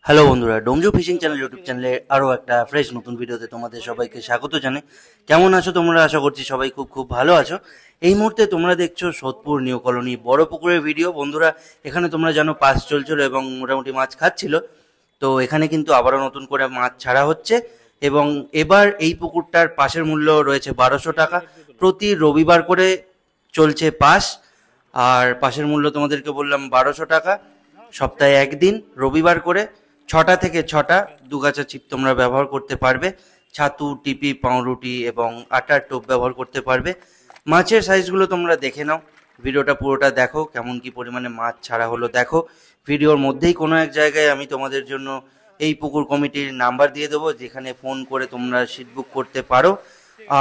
Hello বন্ধুরা, ডোমজু fishing channel YouTube চ্যানেলে আরও একটা ফ্রেশ নতুন ভিডিওতে তোমাদের সবাইকে স্বাগত জানাই। কেমন আছো তোমরা? আশা করছি সবাই খুব খুব ভালো আছো। এই মুহূর্তে তোমরা দেখছো সোদপুর নিউ কলোনি বড় পুকুরের ভিডিও। বন্ধুরা, এখানে তোমরা জানো পাস চলছিল এবং মোটামুটি মাছ খাচ্ছিল। তো এখানে কিন্তু আবারও নতুন করে মাছ ছাড়া হচ্ছে এবং এবার এই পুকুরটার পাশের মূল্য রয়েছে 1200 টাকা। প্রতি রবিবার করে চলছে পাস, আর পাশের মূল্য তোমাদেরকে বললাম 1200 টাকা। সপ্তাহে একদিন রবিবার করে 6টা থেকে 6টা দুগাছা ছিপ তোমরা ব্যবহার করতে পারবে। ছাতু, টিপি, পাউরুটি এবং আটার টোপ ব্যবহার করতে পারবে। মাছের সাইজগুলো তোমরা দেখে নাও, ভিডিওটা পুরোটা দেখো, কেমন কি পরিমাণে মাছ ছাড়া হলো দেখো। ভিডিওর মধ্যেই কোনো এক জায়গায় আমি তোমাদের জন্য এই পুকুর কমিটির নাম্বার দিয়ে দেবো, যেখানে ফোন করে তোমরা সিট বুক করতে পারো।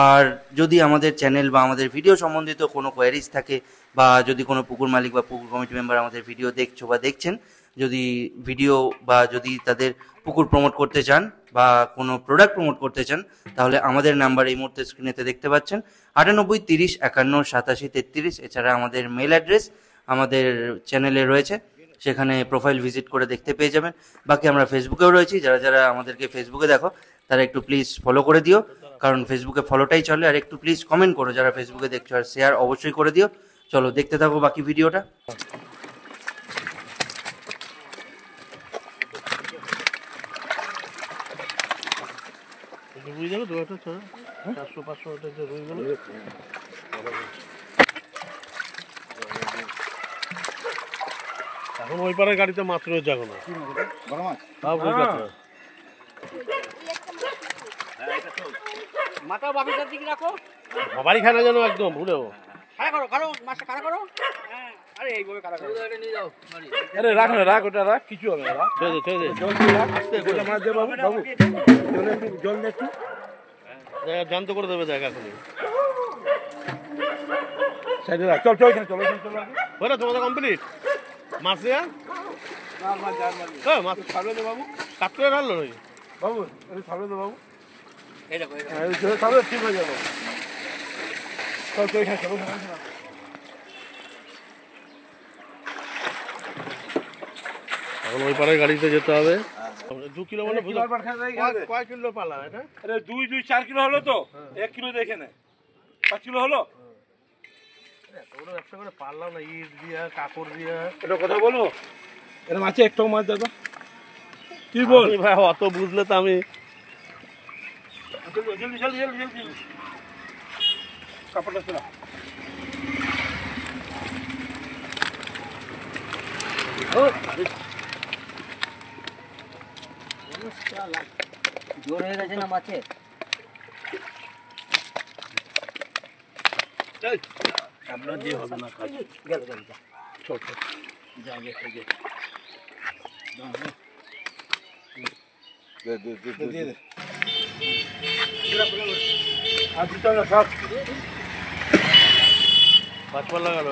আর যদি আমাদের চ্যানেল বা আমাদের ভিডিও সম্বন্ধিত কোনো কোয়ারিজ থাকে, বা যদি কোনো পুকুর মালিক বা পুকুর কমিটি মেম্বার আমাদের ভিডিও দেখছো বা দেখছেন, যদি ভিডিও বা যদি তাদের পুকুর প্রমোট করতে চান বা কোনো প্রোডাক্ট প্রমোট করতে চান, তাহলে আমাদের নাম্বার এই মুহূর্তে স্ক্রিনেতে দেখতে পাচ্ছেন, 98 30 51 87 33। এছাড়া আমাদের মেল অ্যাড্রেস আমাদের চ্যানেলে রয়েছে, সেখানে প্রোফাইল ভিজিট করে দেখতে পেয়ে যাবেন। বাকি আমরা ফেসবুকেও রয়েছি, যারা যারা আমাদেরকে ফেসবুকে দেখো তারা একটু প্লিজ ফলো করে দিও, কারণ ফেসবুকে ফলোটাই চলে। আর একটু প্লিজ কমেন্ট করো যারা ফেসবুকে দেখছো, আর শেয়ার অবশ্যই করে দিও। চলো দেখতে থাকো বাকি ভিডিওটা। এখন ওই পারের গাড়িতে মাছ রয়েছে এখন সবারই খায় না যেন একদম ভুলেও। আরে রাখ না, রাখ, ওটা রাখ, কিছু হবে না। জল একটু জানতো করে দেবে, দেখ এখন চল চল চল চল। তোমাদের কমপ্লিট মাছ দেয়া মাছ ছাড়বে তো বাবু, কাট করে ঢাললো নাকি বাবু? ছাড়বে তো বাবু, ঠিক হয়ে যাবো। চল চল এখানে চলো। এখন ওই পাড়ায় গাড়িতে যেতে হবে। 2 কিলো মানে কয় কিলো পালা এটা? 2-4 কিলো হলো তো, 1 কিলো দেখে নে, 5 কিলো হলো। ব্যবসা করে পারলাম না, ইট দিয়া কাপড় দিয়া। এটা কথা বলো, এর মাছে একটাও মাছ দাদা কি বল ভাই? অত বুঝলে তো আমি জলদি জলদি জলদি জলদি কাপড়টা চলা। জোর হয়ে গেছে না মাছের? আপনার দিয়ে হবে না কাজ। গেল গেল ছোট যাবে থেকে পাঁচ পাল্লা গেল।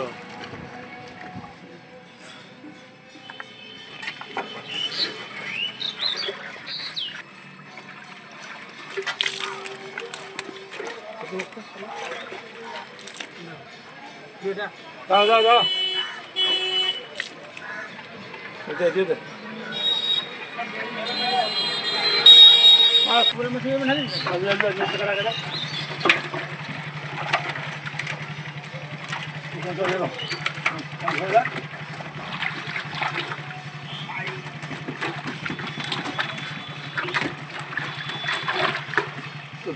দাও দাও দাও, এটা দিয়ে দে। পুরো মিশে যাবে না?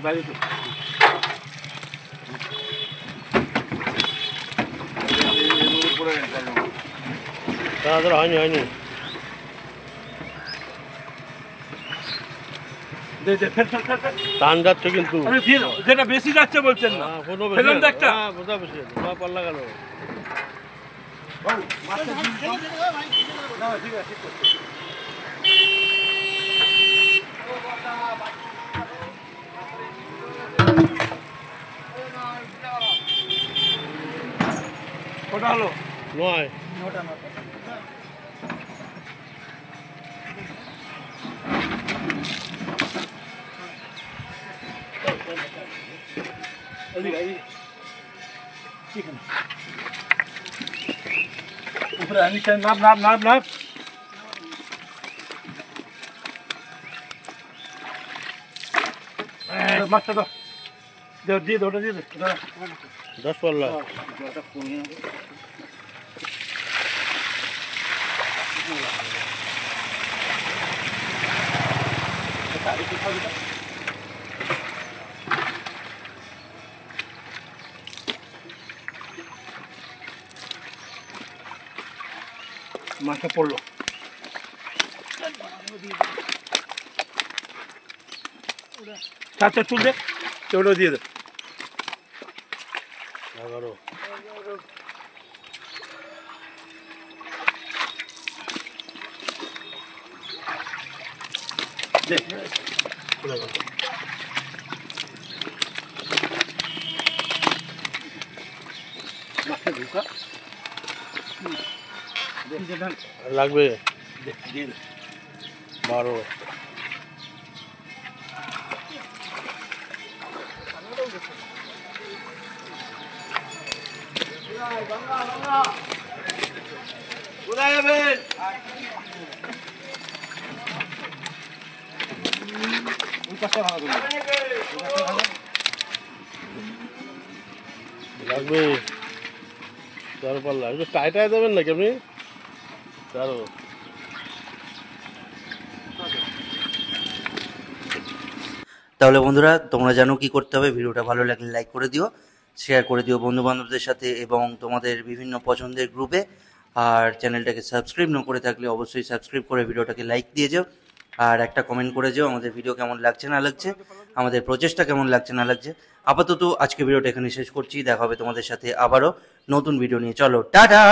বাইরে তো তাড়াতাড়ি হয়নি হয়নি। টান যাচ্ছে কিন্তু, যেটা বেশি যাচ্ছে বলছেন না, বেশি পাল্লা গেল। কটা হলো? 9। উপরে আনিস, নাপ নাপ নাপ নাপ। মাছটা দাও দিয়ে ওটা দিয়ে দে 10 পাল্লা মাছটা পড়লো চারটা চুল দে ওটা দিয়ে দে 11 দে লাগবে 12 কোথায় যাবেন? লাগবে 12 পাল্লা একটু টাইটায় দেবেন নাকি আপনি 12 তাহলে বন্ধুরা তোমরা জানো কি করতে হবে। ভিডিওটা ভালো লাগলে লাইক করে দিও, শেয়ার করে দিও বন্ধু বান্ধবদের সাথে এবং তোমাদের বিভিন্ন পছন্দের গ্রুপে। আর চ্যানেলটাকে সাবস্ক্রাইব না করে থাকলে অবশ্যই সাবস্ক্রাইব করে ভিডিওটাকে লাইক দিয়ে যাও আর একটা কমেন্ট করে যাও আমাদের ভিডিও কেমন লাগছে না লাগছে, আমাদের প্রচেষ্টা কেমন লাগছে না লাগছে। আপাতত আজকে ভিডিওটা এখানে শেষ করছি, দেখা হবে তোমাদের সাথে আবারও নতুন ভিডিও নিয়ে। চলো টাটা।